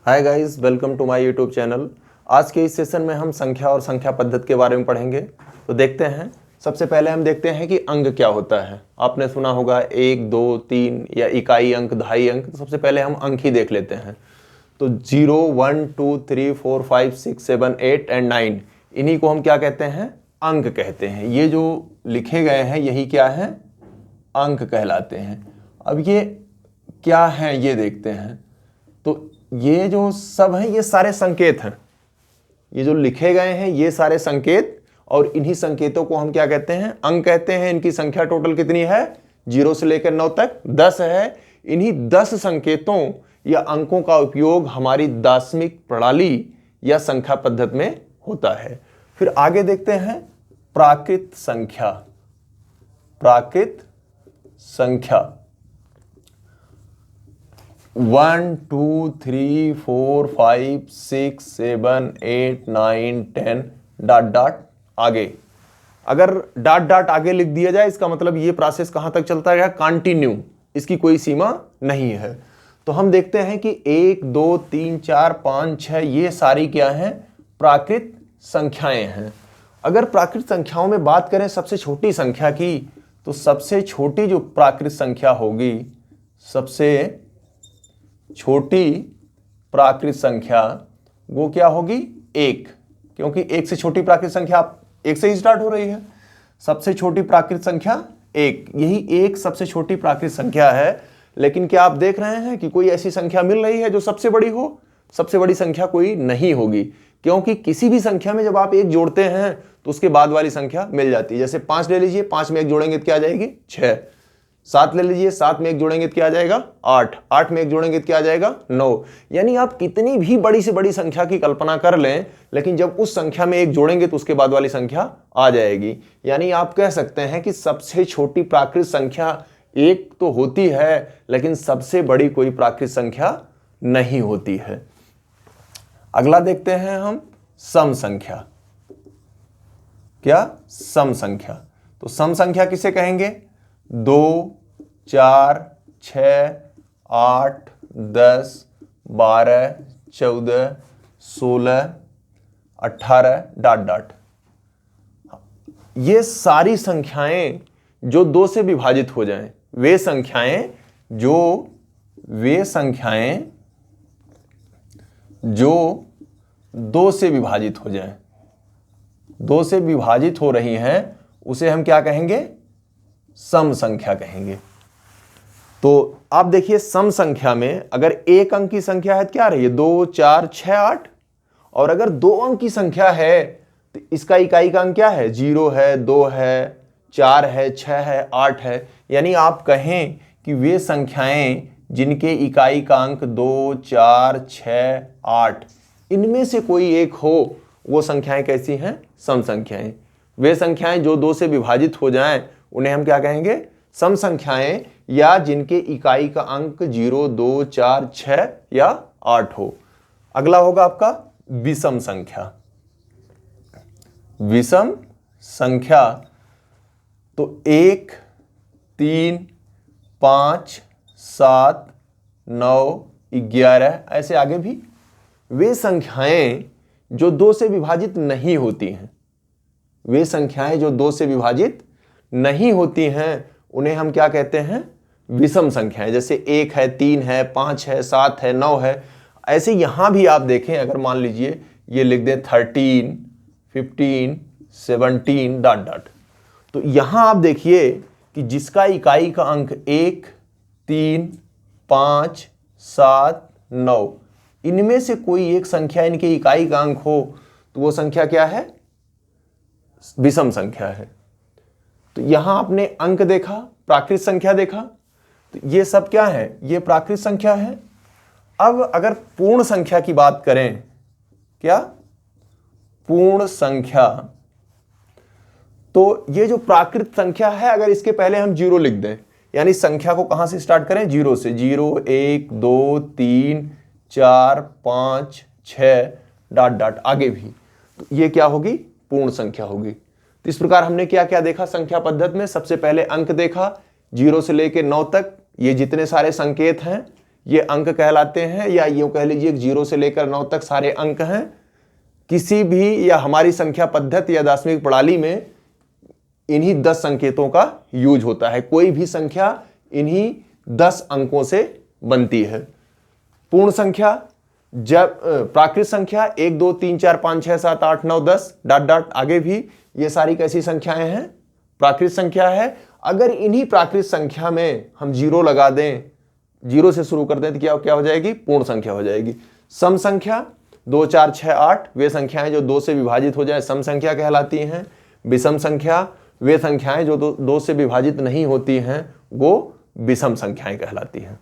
Hi guys, welcome to my YouTube channel. आज के इस सेशन में हम संख्या और संख्या पद्धति के बारे में पढ़ेंगे। तो देखते हैं, सबसे पहले हम देखते हैं कि अंक क्या होता है। आपने सुना होगा 1, 2, 3 या इकाई अंक, दहाई अंक। तो सबसे पहले हम अंक ही देख लेते हैं। तो 0, 1, 2, 3, 4, 5, 6, 7, 8 एंड 9, इन्हीं को हम क्या कहते हैं? अंक कहते हैं। ये जो लिखे गए हैं यही क्या है? अंक कहलाते हैं। अब ये क्या है ये देखते हैं। तो ये जो सब हैं ये सारे संकेत हैं। ये जो लिखे गए हैं ये सारे संकेत, और इन्हीं संकेतों को हम क्या कहते हैं? अंक कहते हैं। इनकी संख्या टोटल कितनी है? 0 से लेकर 9 तक 10 है। इन्हीं 10 संकेतों या अंकों का उपयोग हमारी दार्शनिक प्रणाली या संख्या पद्धति में होता है। फिर आगे देखते हैं प्राकृत संख्या। प्राकृत संख्या 1, 2, 3, 4, 5, 6, 7, 8, 9, 10 डॉट डॉट आगे। अगर डॉट डॉट आगे लिख दिया जाए इसका मतलब ये प्रोसेस कहां तक चलता है? कंटिन्यू, इसकी कोई सीमा नहीं है। तो हम देखते हैं कि 1, 2, 3, 4, 5, 6 ये सारी क्या हैं? प्राकृत संख्याएं हैं। अगर प्राकृत संख्याओं में बात करें सबसे छोटी संख्या की, तो सबसे छोटी जो प्राकृत संख्या होगी, सबसे छोटी प्राकृत संख्या वो क्या होगी? 1, क्योंकि 1 से छोटी प्राकृत संख्या 1 से ही स्टार्ट हो रही है। सबसे छोटी प्राकृत संख्या 1, यही 1 सबसे छोटी प्राकृत संख्या है। लेकिन क्या आप देख रहे हैं कि कोई ऐसी संख्या मिल रही है जो सबसे बड़ी हो? सबसे बड़ी संख्या कोई नहीं होगी, क्योंकि किसी भी संख्या में जब आप 1 जोड़ते हैं तो उसके बाद वाली संख्या मिल जाती है। जैसे 5 ले लीजिए, 5 में 1 जोड़ेंगे तो क्या आ जाएगी? 6। 7 ले लीजिए, 7 में 1 जोड़ेंगे तो क्या आ जाएगा? 8। 8 में 1 जोड़ेंगे तो क्या आ जाएगा? 9। यानी आप कितनी भी बड़ी से बड़ी संख्या की कल्पना कर लें, लेकिन जब उस संख्या में 1 जोड़ेंगे तो उसके बाद वाली संख्या आ जाएगी। यानी आप कह सकते हैं कि सबसे छोटी प्राकृत संख्या 1 तो होती है, लेकिन सबसे बड़ी कोई प्राकृत संख्या नहीं होती है। अगला देखते हैं हम सम संख्या। क्या? सम संख्या। तो सम संख्या किसे कहेंगे? 2, 4, 6, 8, 10, 12, 14, 16, 18 डॉट डॉट। ये सारी संख्याएं जो 2 से विभाजित हो जाएं, वे संख्याएं जो 2 से विभाजित हो जाएं, 2 से विभाजित हो रही हैं, उसे हम क्या कहेंगे? सम संख्या कहेंगे। तो आप देखिए सम संख्या में अगर 1 अंक की संख्या है तो क्या रही है? 2, 4, 6, 8। और अगर 2 अंक की संख्या है तो इसका इकाई का अंक क्या है? 0 है, 2 है, 4 है, 6 है, 8 है। यानी आप कहें कि वे संख्याएं जिनके इकाई का अंक 2, 4, 6, 8 इनमें से कोई एक हो, वो संख्याएं कैसी हैं? सम संख्याएं। वे संख्याएं जो 2 से विभाजित हो जाएं उन्हें हम क्या कहेंगे? सम संख्याएं, या जिनके इकाई का अंक 0, 2, 4, 6 या 8 हो। अगला होगा आपका विषम संख्या। विषम संख्या तो 1, 3, 5, 7, 9, 11 ऐसे आगे भी। वे संख्याएं जो 2 से विभाजित नहीं होती हैं, वे संख्याएं जो 2 से विभाजित नहीं होती हैं उन्हें हम क्या कहते हैं? विषम संख्याएं। जैसे 1 है, 3 है, 5 है, 7 है, 9 है। ऐसे यहां भी आप देखें, अगर मान लीजिए ये लिख दें 13, 15, 17 डॉट डॉट, तो यहां आप देखिए कि जिसका इकाई का अंक 1, 3, 5, 7, 9 इनमें से कोई एक संख्या इनके इकाई का अंक हो तो वो संख्या क्या है? विषम संख्या है। तो यहां आपने अंक देखा, प्राकृत संख्या देखा, तो ये सब क्या है? ये प्राकृत संख्या है। अब अगर पूर्ण संख्या की बात करें, क्या? पूर्ण संख्या, तो ये जो प्राकृत संख्या है, अगर इसके पहले हम 0 लिख दें, यानी संख्या को कहां से स्टार्ट करें? 0 से। 0, 1, 2, 3, 4, 5, 6 डॉट डॉट आगे भी, तो ये क्या होगी? पूर्ण संख्या होगी। तो इस प्रकार हमने क्या क्या देखा संख्या पद्धति में? सबसे पहले अंक देखा, 0 से लेकर 9 तक, ये जितने सारे संकेत हैं ये अंक कहलाते हैं, या यूं कह लीजिए 0 से लेकर 9 तक सारे अंक हैं। किसी भी या हमारी संख्या पद्धति या दार्शनिक प्रणाली में इन्हीं 10 संकेतों का यूज होता है। कोई भी संख्या इन्हीं 10 अंकों से बनती है। पूर्ण संख्या, जब प्राकृत संख्या 1 2 3 4 5 6 7 8 9 10 डॉट डॉट आगे भी, ये सारी कैसी संख्याएं हैं? प्राकृत संख्या है। अगर इन्हीं प्राकृत संख्या में हम 0 लगा दें, 0 से शुरू कर दें, तो क्या हो जाएगी? पूर्ण संख्या हो जाएगी। सम संख्या 2 4 6 8 वे संख्याएं जो 2 से विभाजित हो जाए सम संख्या कहलाती हैं। विषम संख्या वे संख्याएं जो 2 से विभाजित नहीं होती हैं वो विषम संख्याएं कहलाती हैं।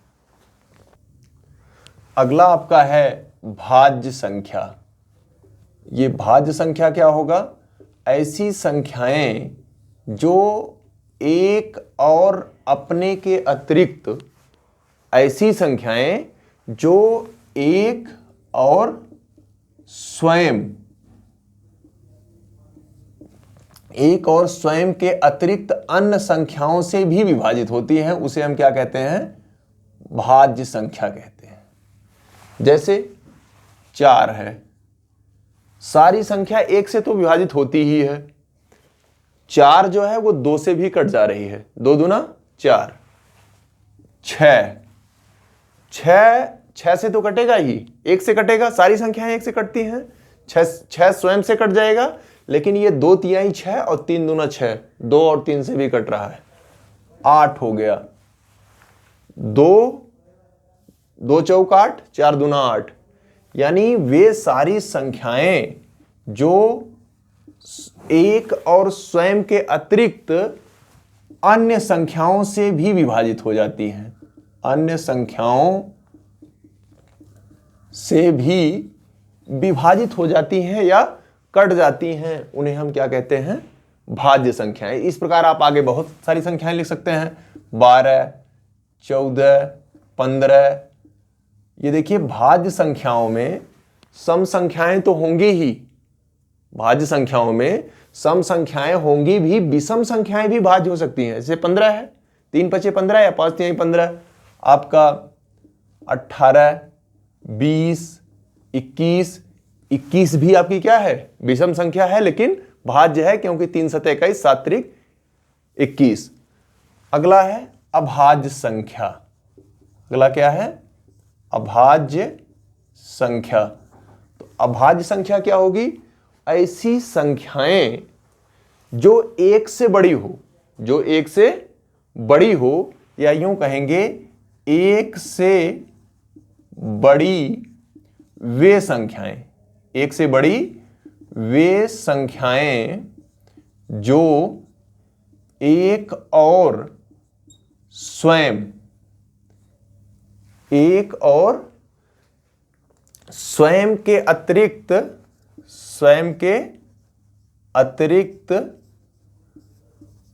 अगला आपका है भाज्य संख्या। ये भाज्य संख्या क्या होगा? ऐसी संख्याएं जो एक और अपने के अतिरिक्त, ऐसी संख्याएं जो एक और स्वयं के अतिरिक्त अन्य संख्याओं से भी विभाजित होती हैं, उसे हम क्या कहते हैं? भाज्य संख्या कहते हैं। जैसे 4 है, सारी संख्या 1 से तो विभाजित होती ही है। 4 जो है वो 2 से भी कट जा रही है, 2 दूना 4। 6 से तो कटेगा ही, 1 से कटेगा, सारी संख्याएं 1 से कटती हैं। 6 स्वयं से कट जाएगा, लेकिन ये 2 तिहाई 6 और 3 दूना 6, 2 और 3 से भी कट रहा है। 8 हो गया, 2 चौक 8, 4 दूना 8। यानी वे सारी संख्याएं जो एक और स्वयं के अतिरिक्त अन्य संख्याओं से भी विभाजित हो जाती हैं, अन्य संख्याओं से भी विभाजित हो जाती हैं या कट जाती हैं, उन्हें हम क्या कहते हैं? भाज्य संख्याएं। इस प्रकार आप आगे बहुत सारी संख्याएं लिख सकते हैं। 12 14 15। ये देखिए, भाज्य संख्याओं में सम संख्याएं तो होंगी ही, भाज्य संख्याओं में सम संख्याएं होंगी भी, विषम संख्याएं भी भाज्य हो सकती हैं। जैसे 15 है, 3 5 15 या 5 3 15। आपका 18 20 21, 21 भी आपकी क्या है? विषम संख्या है, लेकिन भाज्य है, क्योंकि 3 7 21 7 त्रिक 21। अगला है अभाज्य संख्या। अगला क्या है? अभाज्य संख्या। तो अभाज्य संख्या क्या होगी? ऐसी संख्याएं जो 1 से बड़ी हो, जो 1 से बड़ी हो, या यूं कहेंगे 1 से बड़ी वे संख्याएं, 1 से बड़ी वे संख्याएं जो एक और स्वयं के अतिरिक्त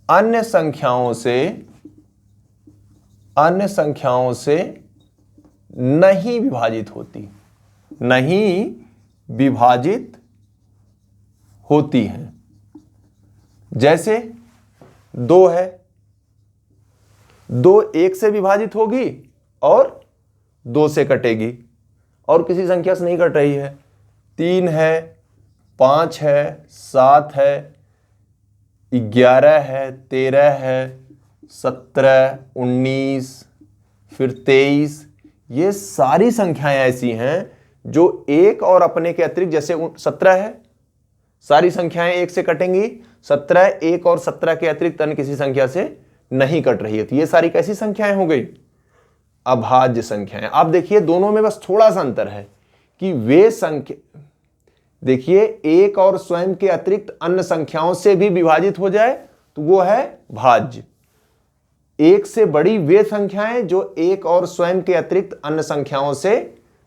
अन्य संख्याओं से नहीं विभाजित होती हैं। जैसे 2 है, 2 1 से विभाजित होगी और 2 से कटेगी, और किसी संख्या से नहीं कट रही है। 3 है, 5 है, 7 है, 11 है, 13 है, 17 19 फिर 23। ये सारी संख्याएं ऐसी हैं जो एक और अपने के अतिरिक्त, जैसे 17 है, सारी संख्याएं 1 से कटेंगी, 17 1 और 17 के अतिरिक्त अन्य किसी संख्या से नहीं कट रही है। तो ये सारी कैसी संख्याएं हो गई? अभाज्य संख्याएं। आप देखिए दोनों में बस थोड़ा सा अंतर है कि वे संख्या, देखिए, एक और स्वयं के अतिरिक्त अन्य संख्याओं से भी विभाजित हो जाए तो वो है भाज्य। 1 से बड़ी वे संख्याएं जो एक और स्वयं के अतिरिक्त अन्य संख्याओं से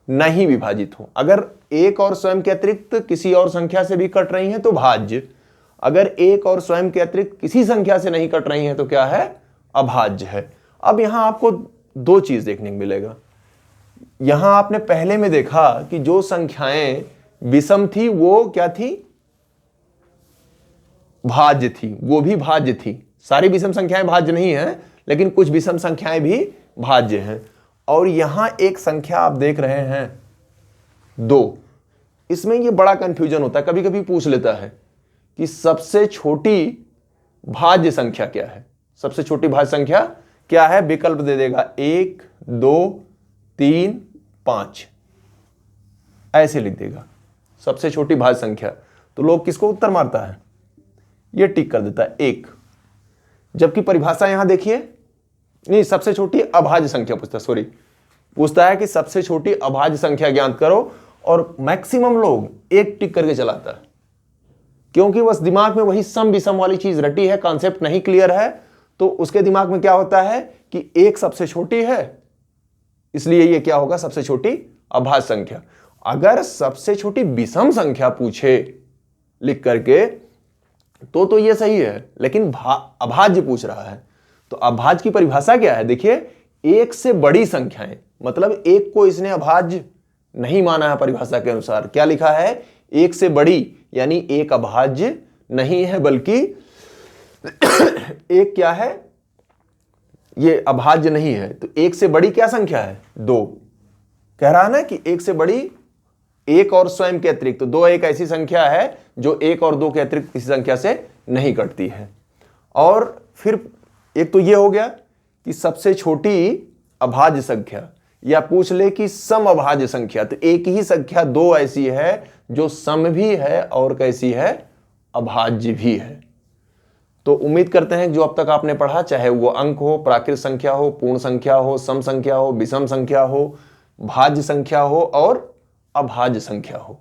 नहीं विभाजित हो। अगर एक और स्वयं के अतिरिक्त किसी और संख्या से भी कट रही हैं तो भाज्य। अगर एक और स्वयं के अतिरिक्त किसी संख्या से नहीं कट रही हैं तो क्या है? अभाज्य है। अब यहां आपको 2 चीज देखने को मिलेगा। यहां आपने पहले में देखा कि जो संख्याएं विषम थी वो क्या थी? भाज्य थी, वो भी भाज्य थी। सारी विषम संख्याएं भाज्य नहीं है, लेकिन कुछ विषम संख्याएं भी भाज्य हैं। और यहां एक संख्या आप देख रहे हैं 2। इसमें ये बड़ा कंफ्यूजन होता है, कभी कभी पूछ लेता है कि सबसे छोटी भाज्य संख्या क्या है। सबसे छोटी भाज्य संख्या क्या है, विकल्प दे देगा 1 2 3 5, ऐसे लिख देगा सबसे छोटी भाज्य संख्या। तो लोग किसको उत्तर मारता है, ये टिक कर देता है 1। जबकि परिभाषा यहां देखिए, नहीं, सबसे छोटी अभाज्य संख्या पूछता है, सॉरी, पूछता है कि सबसे छोटी अभाज्य संख्या ज्ञात करो, और मैक्सिमम लोग एक टिक करके चलाता है, क्योंकि बस दिमाग में वही सम विषम वाली चीज रटी है, कॉन्सेप्ट नहीं क्लियर है। तो उसके दिमाग में क्या होता है कि एक सबसे छोटी है, इसलिए ये क्या होगा, सबसे छोटी अभाज्य संख्या। अगर सबसे छोटी विषम संख्या पूछे लिख करके तो ये सही है, लेकिन अभाज्य पूछ रहा है। तो अभाज्य की परिभाषा क्या है, देखिए, एक से बड़ी संख्याएं, मतलब एक को इसने अभाज्य नहीं माना है परिभाषा के अनुसार। क्या लिखा है, एक से बड़ी, यानी एक अभाज्य नहीं है, बल्कि एक क्या है, ये अभाज्य नहीं है। तो एक से बड़ी क्या संख्या है, 2। कह रहा है ना कि एक से बड़ी एक और स्वयं के अतिरिक्त, तो 2 एक ऐसी संख्या है जो 1 और 2 के अतिरिक्त किसी संख्या से नहीं कटती है। और फिर एक तो ये हो गया कि सबसे छोटी अभाज्य संख्या, या पूछ ले कि सम अभाज्य संख्या, तो एक ही संख्या 2 ऐसी है जो सम भी है और कैसी है, अभाज्य भी है। तो उम्मीद करते हैं जो अब तक आपने पढ़ा, चाहे वो अंक हो, प्राकृत संख्या हो, पूर्ण संख्या हो, सम संख्या हो, विषम संख्या हो, भाज्य संख्या हो और अभाज्य संख्या हो।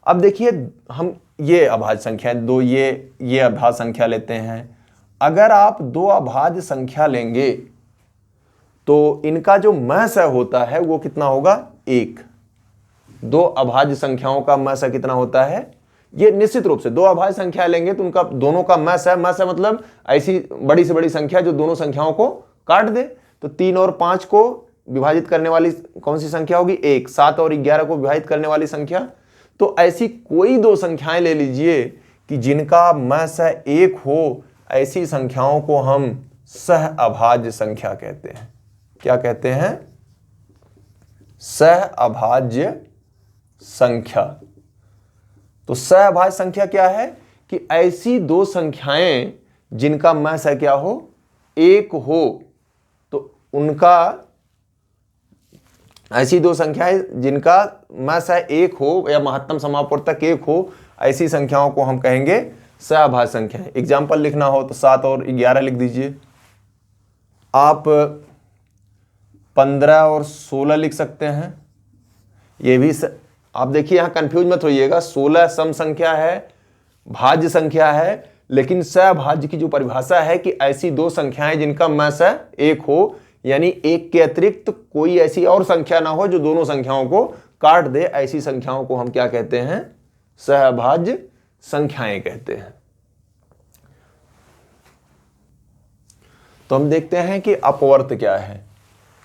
अब देखिए, हम ये अभाज्य संख्या 2, ये अभाज्य संख्या लेते हैं। अगर आप 2 अभाज्य संख्या लेंगे तो इनका जो महस होता है वो कितना होगा, 1। 2 अभाज्य संख्याओं का महस कितना होता है, ये निश्चित रूप से 2 अभाज्य संख्या लेंगे तो उनका दोनों का महस मतलब ऐसी बड़ी से बड़ी संख्या जो दोनों संख्याओं को काट दे। तो 3 और 5 को विभाजित करने वाली कौन सी संख्या होगी, 1। 7 और 11 को विभाजित करने वाली संख्या। तो ऐसी कोई 2 संख्याएं ले लीजिए कि जिनका महस 1 हो, ऐसी संख्याओं को हम सह अभाज्य संख्या कहते हैं। क्या कहते हैं, सह अभाज्य संख्या। तो सह अभाज्य संख्या क्या है कि ऐसी 2 संख्याएं जिनका महस क्या हो, 1 हो, तो उनका, ऐसी 2 संख्याएं जिनका महस 1 हो या महत्तम समापवर्तक 1 हो, ऐसी संख्याओं को हम कहेंगे सहअभाज्य संख्याएं। एग्जाम्पल लिखना हो तो 7 और 11 लिख दीजिए। आप 15 और 16 लिख सकते हैं। ये भी आप देखिए, यहां कंफ्यूज मत होइएगा, 16 सम संख्या है, भाज्य संख्या है, लेकिन सहअभाज्य की जो परिभाषा है कि ऐसी 2 संख्याएं जिनका महस 1 हो, यानी 1 के अतिरिक्त कोई ऐसी और संख्या ना हो जो दोनों संख्याओं को काट दे, ऐसी संख्याओं को हम क्या कहते हैं, सहअभाज्य संख्याएं कहते हैं। तो हम देखते हैं कि अपवर्त क्या है।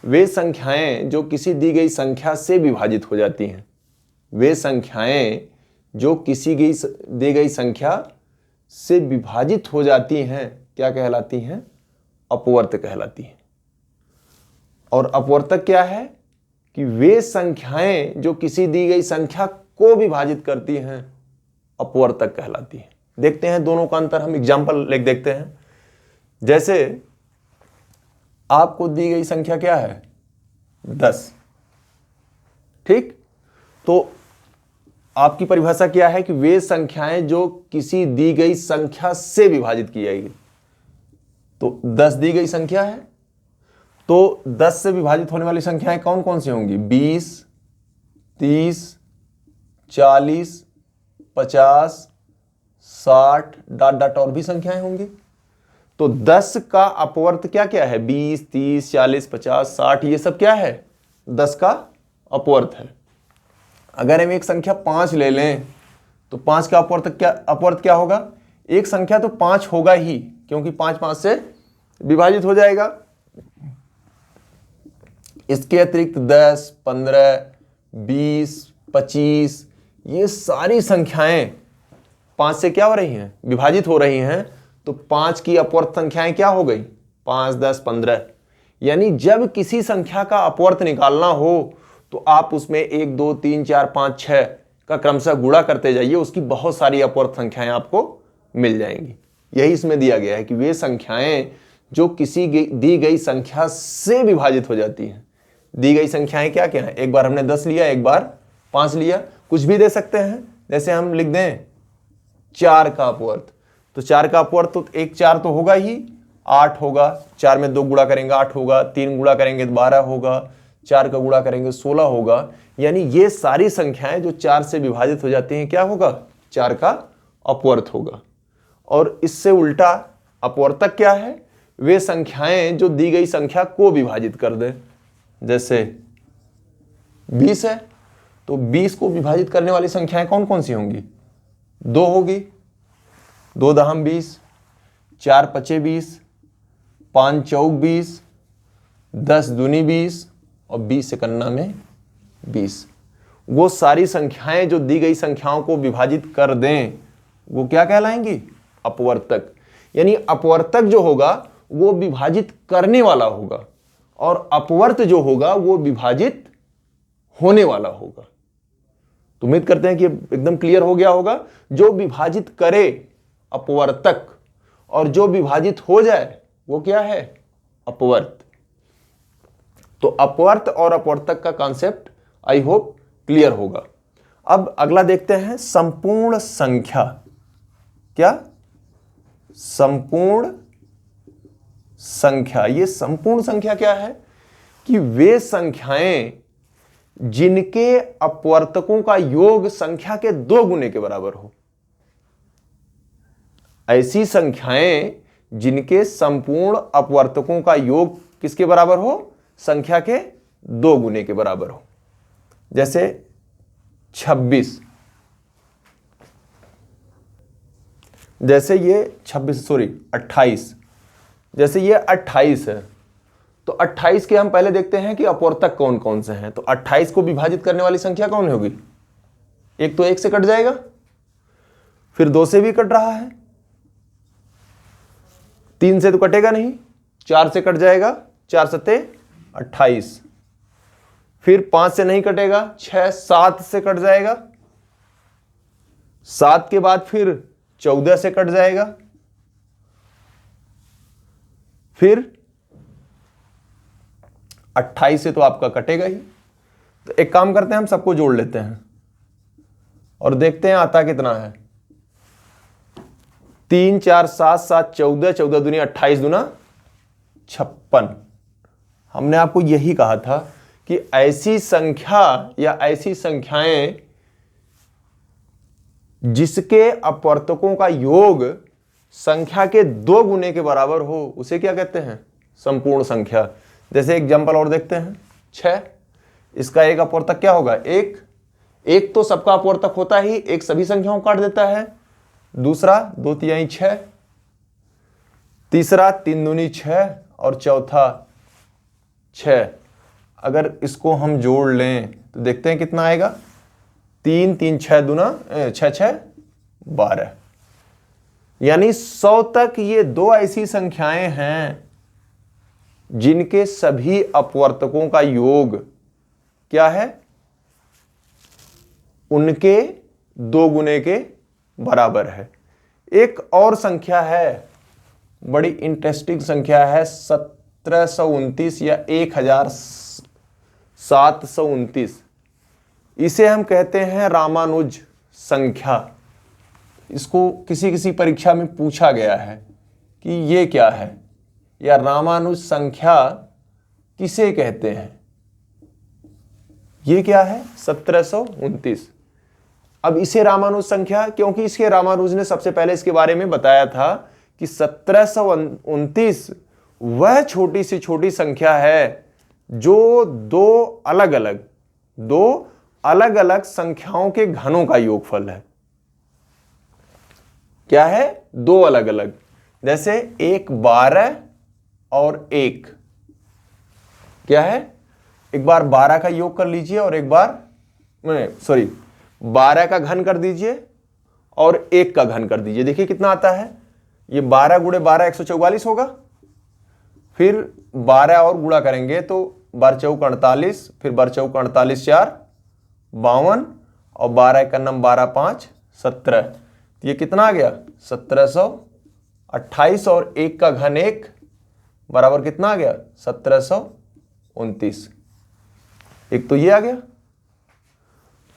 वे संख्याएं जो किसी दी गई संख्या से विभाजित हो जाती हैं, वे संख्याएं जो किसी दी गई संख्या से विभाजित हो जाती हैं, क्या कहलाती हैं, अपवर्त कहलाती हैं। और अपवर्तक क्या है कि वे संख्याएं जो किसी दी गई संख्या को विभाजित करती हैं, अपवर्तक कहलाती हैं। देखते हैं दोनों का अंतर, हम एग्जाम्पल लेके देखते हैं। जैसे आपको दी गई संख्या क्या है, 10, ठीक। तो आपकी परिभाषा क्या है कि वे संख्याएं जो किसी दी गई संख्या से विभाजित की जाएगी। तो 10 दी गई संख्या है, तो 10 से विभाजित होने वाली संख्याएं कौन कौन सी होंगी, 20, 30, 40, 50, 60 डॉट डॉट और भी संख्याएं होंगी। तो 10 का अपवर्त क्या क्या है, 20, 30, 40, 50, 60, ये सब क्या है, 10 का अपवर्त है। अगर हम एक संख्या 5 ले लें तो 5 का अपवर्त क्या होगा, एक संख्या तो 5 होगा ही, क्योंकि 5 5 से विभाजित हो जाएगा। इसके अतिरिक्त 10, 15, 20, 25, ये सारी संख्याएं 5 से क्या हो रही हैं, विभाजित हो रही हैं। तो 5 की अपवर्त संख्याएं क्या हो गई, 5, 10, 15। यानी जब किसी संख्या का अपवर्त निकालना हो तो आप उसमें 1 2 3 4 5 6 का क्रमशः गुणा करते जाइए, उसकी बहुत सारी अपवर्त संख्याएं आपको मिल जाएंगी। यही इसमें दिया गया है कि वे संख्याएं जो किसी दी गई संख्या से विभाजित हो जाती हैं। दी गई संख्याएं क्या क्या है? एक बार हमने 10 लिया, एक बार 5 लिया, कुछ भी दे सकते हैं। जैसे हम लिख दें 4 का अपवर्त, तो 4 का अपवर्त तो 1 4 तो होगा ही, 8 होगा, 4 में 2 गुणा करेंगे 8 होगा, 3 गुणा करेंगे 12 होगा, 4 का गुणा करेंगे 16 होगा। यानी ये सारी संख्याएं जो 4 से विभाजित हो जाती हैं क्या होगा? 4 का अपवर्त होगा। और इससे उल्टा अपवर्तक क्या है? वे संख्याएं जो दी गई संख्या को विभाजित कर दें। जैसे 20 है तो 20 को विभाजित करने वाली संख्याएं कौन कौन सी होंगी? 2 होगी, 2 दहम 20, 4 पचे 20, 5 चौक 20, 10 दूनी 20 और 20 एकन्ना में 20। वो सारी संख्याएं जो दी गई संख्याओं को विभाजित कर दें वो क्या कहलाएंगी? अपवर्तक। यानी अपवर्तक जो होगा वो विभाजित करने वाला होगा और अपवर्त जो होगा वो विभाजित होने वाला होगा। तो उम्मीद करते हैं कि एकदम क्लियर हो गया होगा। जो विभाजित करे अपवर्तक और जो विभाजित हो जाए वो क्या है? अपवर्त। तो अपवर्त और अपवर्तक का कॉन्सेप्ट आई होप क्लियर होगा। अब अगला देखते हैं संपूर्ण संख्या। क्या? संपूर्ण संख्या। ये संपूर्ण संख्या क्या है? कि वे संख्याएं जिनके अपवर्तकों का योग संख्या के 2 गुने के बराबर हो। ऐसी संख्याएं जिनके संपूर्ण अपवर्तकों का योग किसके बराबर हो? संख्या के 2 गुने के बराबर हो। जैसे 26, जैसे ये 28, जैसे ये 28 है तो 28 के हम पहले देखते हैं कि अपवर्तक कौन कौन से हैं। तो 28 को विभाजित करने वाली संख्या कौन होगी? एक तो 1 से कट जाएगा, फिर 2 से भी कट रहा है, 3 से तो कटेगा नहीं, 4 से कट जाएगा, 4 सत्ते 28, फिर 5 से नहीं कटेगा, 6 7 से कट जाएगा, 7 के बाद फिर 14 से कट जाएगा, फिर 28 से तो आपका कटेगा ही। तो एक काम करते हैं, हम सबको जोड़ लेते हैं और देखते हैं आता कितना है। 3 4 7 7 14, 14 दूनी 28 दूना 56। हमने आपको यही कहा था कि ऐसी संख्या या ऐसी संख्याएं जिसके अपवर्तकों का योग संख्या के 2 गुने के बराबर हो उसे क्या कहते हैं? संपूर्ण संख्या। जैसे एग्जाम्पल और देखते हैं, 6, इसका एक अपवर्तक क्या होगा? 1। 1 तो सबका अपवर्तक होता ही, 1 सभी संख्याओं को काट देता है। दूसरा 2 तिहाई 6, तीसरा 3 दूनी 6 और चौथा 6। अगर इसको हम जोड़ लें तो देखते हैं कितना आएगा। 3 3 6 दूना 6 6 12। यानी 100 तक ये 2 ऐसी संख्याएं हैं जिनके सभी अपवर्तकों का योग क्या है? उनके 2 गुने के बराबर है। एक और संख्या है, बड़ी इंटरेस्टिंग संख्या है, 1729 या 1729। इसे हम कहते हैं रामानुज संख्या। इसको किसी किसी परीक्षा में पूछा गया है कि ये क्या है या रामानुज संख्या किसे कहते हैं। ये क्या है? 1729। अब इसे रामानुज संख्या, क्योंकि इसके रामानुज ने सबसे पहले इसके बारे में बताया था कि 1729 वह छोटी सी छोटी संख्या है जो दो अलग अलग संख्याओं के घनों का योगफल है। क्या है? 2 अलग अलग। जैसे 1 12 और 1 क्या है? एक बार 12 का योग कर लीजिए और एक बार 12 का घन कर दीजिए और 1 का घन कर दीजिए। देखिए कितना आता है। ये 12 गुणे 12 144 होगा फिर 12 और गुणा करेंगे तो 12 चौक 48, फिर 12 चौक 48 4 52 और 12 का नम 12 5 17। ये कितना आ गया 1728 और 1 का घन 1 बराबर कितना आ गया 1729। एक तो ये आ गया।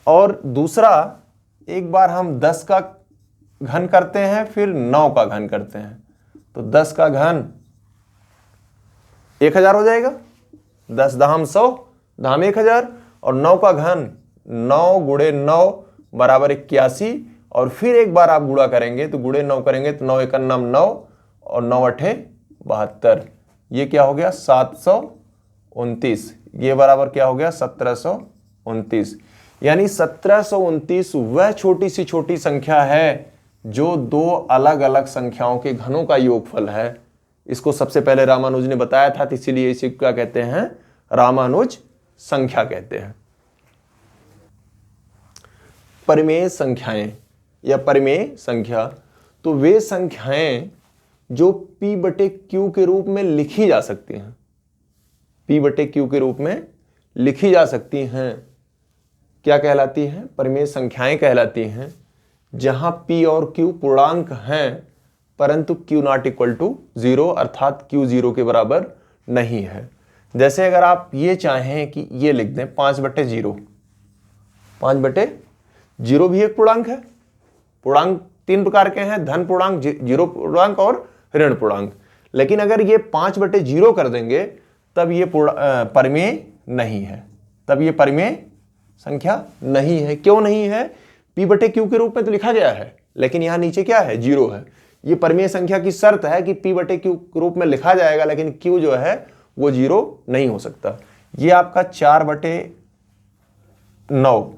और दूसरा, एक बार हम 10 का घन करते हैं फिर 9 का घन करते हैं, तो 10 का घन 1000 हो जाएगा, 10 दहम 100 दहम 1000, और 9 का घन 9 गुणे 9 बराबर 81, और फिर एक बार आप गुणा करेंगे तो गुणे 9 करेंगे तो 9 एक 9 और 9 अठे 72। ये क्या हो गया 729। ये बराबर क्या हो गया 1729। यानी 1729 वह छोटी सी छोटी संख्या है जो दो अलग अलग संख्याओं के घनों का योगफल है। इसको सबसे पहले रामानुज ने बताया था, तो इसीलिए इसे क्या कहते हैं, रामानुज संख्या कहते हैं। परिमेय संख्याएं या परिमेय संख्या, तो वे संख्याएं जो P बटे Q के रूप में लिखी जा सकती हैं, P बटे Q के रूप में लिखी जा सकती हैं, क्या कहलाती हैं, परिमेय संख्याएं कहलाती हैं। जहां P और Q पूर्णांक हैं परंतु Q नॉट इक्वल टू 0, अर्थात Q 0 के बराबर नहीं है। जैसे अगर आप ये चाहें कि ये लिख दें 5/0, 5/0 भी एक पूर्णांक है। पूर्णांक 3 प्रकार के हैं, धन पूर्णांक, जीरो पूर्णांक और ऋण पूर्णांक। लेकिन अगर ये 5/0 कर देंगे तब ये परिमेय नहीं है, तब ये परिमेय संख्या नहीं है। क्यों नहीं है, P बटे Q के रूप में तो लिखा गया है, लेकिन यहां नीचे क्या है 0 है। ये परिमेय संख्या की शर्त है कि P बटे Q के रूप में लिखा जाएगा, लेकिन Q जो है वो 0 नहीं हो सकता। ये आपका 4/9,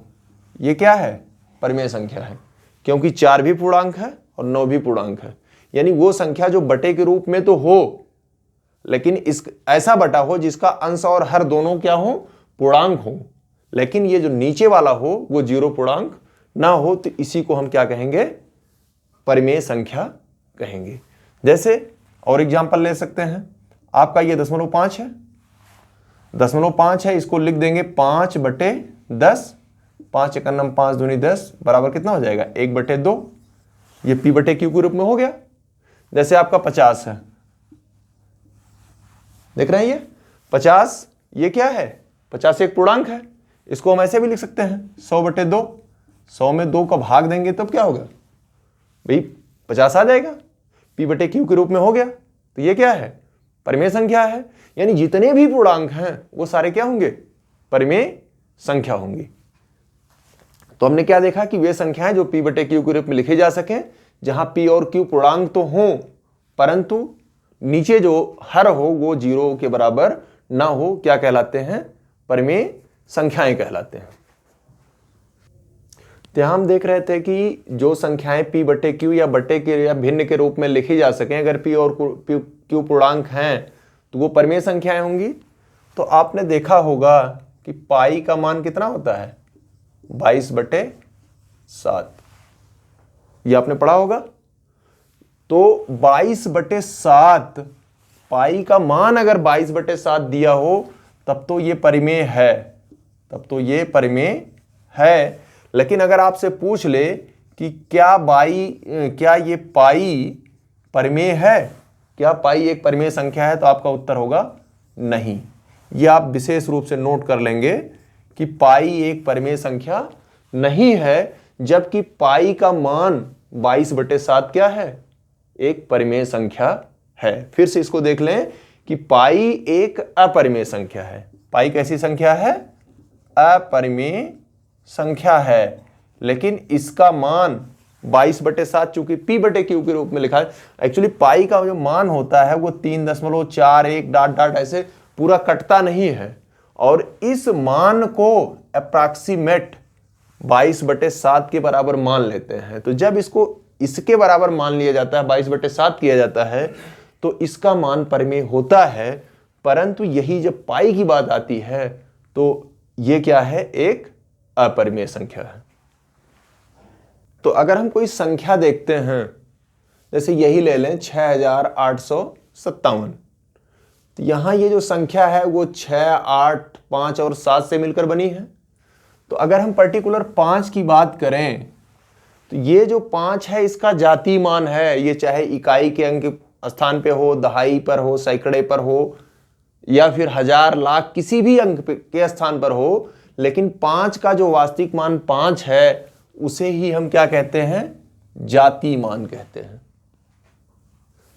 ये क्या है, परिमेय संख्या है, क्योंकि 4 भी पूर्णांक है और 9 भी पूर्णांक है। यानी वो संख्या जो बटे के रूप में तो हो, लेकिन इस ऐसा बटा हो जिसका अंश और हर दोनों क्या हो, पूर्णांक हो, लेकिन ये जो नीचे वाला हो वो 0 पूर्णांक ना हो, तो इसी को हम क्या कहेंगे, परिमेय संख्या कहेंगे। जैसे और एग्जांपल ले सकते हैं, आपका ये 0.5 है, 0.5 है, इसको लिख देंगे 5/10, 5 × 5 दूनी 10 बराबर कितना हो जाएगा 1/2। ये P बटे Q के रूप में हो गया। जैसे आपका 50 है, देख रहे हैं ये 50, ये क्या है, 50 एक पूर्णांक है, इसको हम ऐसे भी लिख सकते हैं 100/2। 100 में 2 का भाग देंगे तब क्या होगा भाई 50 आ जाएगा, P बटे Q के रूप में हो गया। तो ये क्या है, परिमेय संख्या है। यानी जितने भी पूर्णांक हैं वो सारे क्या होंगे, परिमेय संख्या होंगी। तो हमने क्या देखा कि वे संख्याएं जो P बटे Q के रूप में लिखे जा सकें, जहां P और Q पूर्णांक तो हों परंतु नीचे जो हर हो वो 0 के बराबर ना हो, क्या कहलाते हैं, परिमेय संख्याएं कहलाते हैं। तो हम देख रहे थे कि जो संख्याएं P बटे Q या बटे के या भिन्न के रूप में लिखी जा सकें, अगर P और Q पूर्णांक हैं तो वो परिमेय संख्याएं होंगी। तो आपने देखा होगा कि पाई का मान कितना होता है 22/7, ये आपने पढ़ा होगा। तो 22/7 पाई का मान अगर 22/7 दिया हो तब तो ये परिमेय है, तब तो ये परिमेय है। लेकिन अगर आपसे पूछ ले कि क्या ये पाई परिमेय है, क्या पाई एक परिमेय संख्या है, तो आपका उत्तर होगा नहीं। ये आप विशेष रूप से नोट कर लेंगे कि पाई एक परिमेय संख्या नहीं है, जबकि पाई का मान 22/7 क्या है, एक परिमेय संख्या है। फिर से इसको देख लें कि पाई एक अपरिमेय संख्या है। पाई कैसी संख्या है, अपरिमेय संख्या है, लेकिन इसका मान 22/7 चूंकि P बटे Q के रूप में लिखा है। एक्चुअली पाई का जो मान होता है वो 3.41 डॉट ऐसे पूरा कटता नहीं है, और इस मान को अप्रॉक्सीमेट 22/7 के बराबर मान लेते हैं। तो जब इसको इसके बराबर मान लिया जाता है, 22/7 किया जाता है, तो इसका मान परिमेय होता है। परंतु यही जब पाई की बात आती है तो ये क्या है, एक अपरिमेय संख्या है। तो अगर हम कोई संख्या देखते हैं, जैसे यही ले लें 6857, तो यहाँ ये जो संख्या है वो 6, 8, 5 और 7 से मिलकर बनी है। तो अगर हम पर्टिकुलर 5 की बात करें तो ये जो 5 है इसका जाति मान है। ये चाहे इकाई के अंक स्थान पे हो, दहाई पर हो, सैकड़े पर हो, या फिर हजार, लाख, किसी भी अंक के स्थान पर हो, लेकिन 5 का जो वास्तविक मान 5 है उसे ही हम क्या कहते हैं? जाति मान कहते हैं।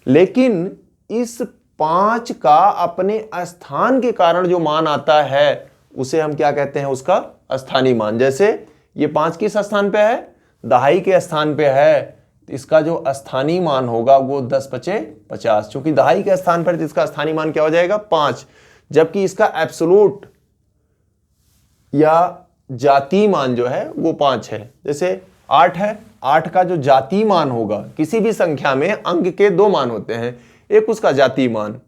लेकिन इस 5 का अपने स्थान के कारण जो मान आता है उसे हम क्या कहते हैं? उसका स्थानीय मान। जैसे ये 5 किस स्थान पे है? दहाई के स्थान पे है, तो इसका जो स्थानीय मान होगा वो 10 पचे 50, क्योंकि दहाई के स्थान पर इसका स्थानीय मान क्या हो जाएगा? 5, जबकि इसका एब्सोल्यूट या जाति मान जो है वो 5 है। जैसे 8 है, 8 का जो जाति मान होगा, किसी भी संख्या में अंक के 2 मान होते हैं, एक उसका जाति मान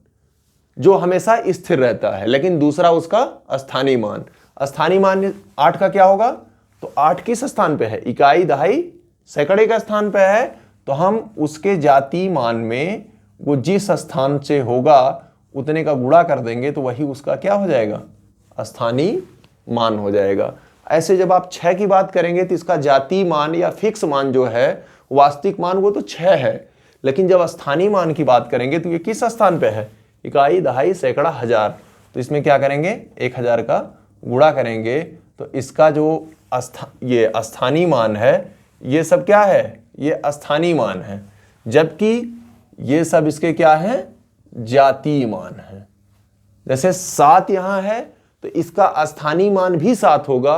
जो हमेशा स्थिर रहता है, लेकिन दूसरा उसका स्थानीय मान। स्थानीय मान 8 का क्या होगा? तो 8 किस स्थान पे है? इकाई, दहाई, सैकड़े का स्थान पे है, तो हम उसके जाति मान में वो जिस स्थान से होगा उतने का गुणा कर देंगे तो वही उसका क्या हो जाएगा? स्थानीय मान हो जाएगा। ऐसे जब आप 6 की बात करेंगे तो इसका जाति मान या फिक्स मान जो है, वास्तविक मान वो तो 6 है, लेकिन जब स्थानीय मान की बात करेंगे तो ये किस स्थान पे है? इकाई, दहाई, सैकड़ा, हजार। तो इसमें क्या करेंगे? 1000 का गुणा करेंगे तो इसका जो ये स्थानीय मान है, ये सब क्या है? ये स्थानीय मान है, जबकि ये सब इसके क्या है? जातीय मान है। जैसे 7 यहां है तो इसका स्थानीय मान भी 7 होगा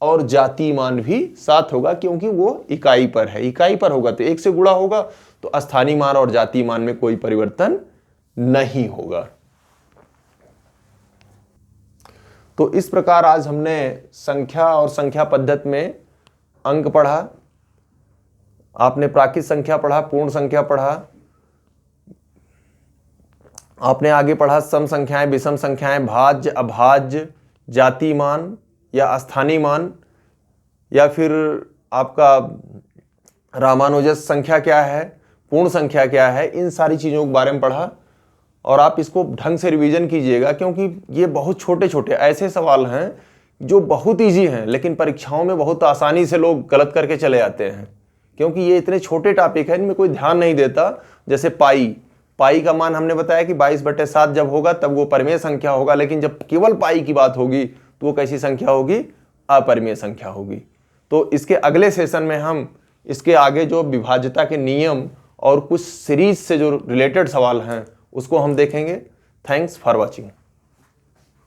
और जातीय मान भी 7 होगा, क्योंकि वो इकाई पर है। इकाई पर होगा तो 1 से गुणा होगा, तो स्थानीय मान और जातीय मान में कोई परिवर्तन नहीं होगा। तो इस प्रकार आज हमने संख्या और संख्या पद्धति में अंक पढ़ा। आपने प्राकृत संख्या पढ़ा, पूर्ण संख्या पढ़ा, आपने आगे पढ़ा सम संख्याएं, विषम संख्याएं, भाज्य, अभाज्य, जाति मान या स्थानीय मान, या फिर आपका रामानुजन संख्या क्या है, पूर्ण संख्या क्या है, इन सारी चीज़ों के बारे में पढ़ा। और आप इसको ढंग से रिवीजन कीजिएगा, क्योंकि ये बहुत छोटे छोटे ऐसे सवाल हैं जो बहुत ईजी हैं, लेकिन परीक्षाओं में बहुत आसानी से लोग गलत करके चले जाते हैं, क्योंकि ये इतने छोटे टॉपिक हैं, इनमें कोई ध्यान नहीं देता। जैसे पाई का मान हमने बताया कि 22/7 जब होगा तब वो परिमेय संख्या होगा, लेकिन जब केवल पाई की बात होगी तो वो कैसी संख्या होगी? अपरिमेय संख्या होगी। तो इसके अगले सेशन में हम इसके आगे जो विभाज्यता के नियम और कुछ सीरीज से जो रिलेटेड सवाल हैं उसको हम देखेंगे। Thanks for watching.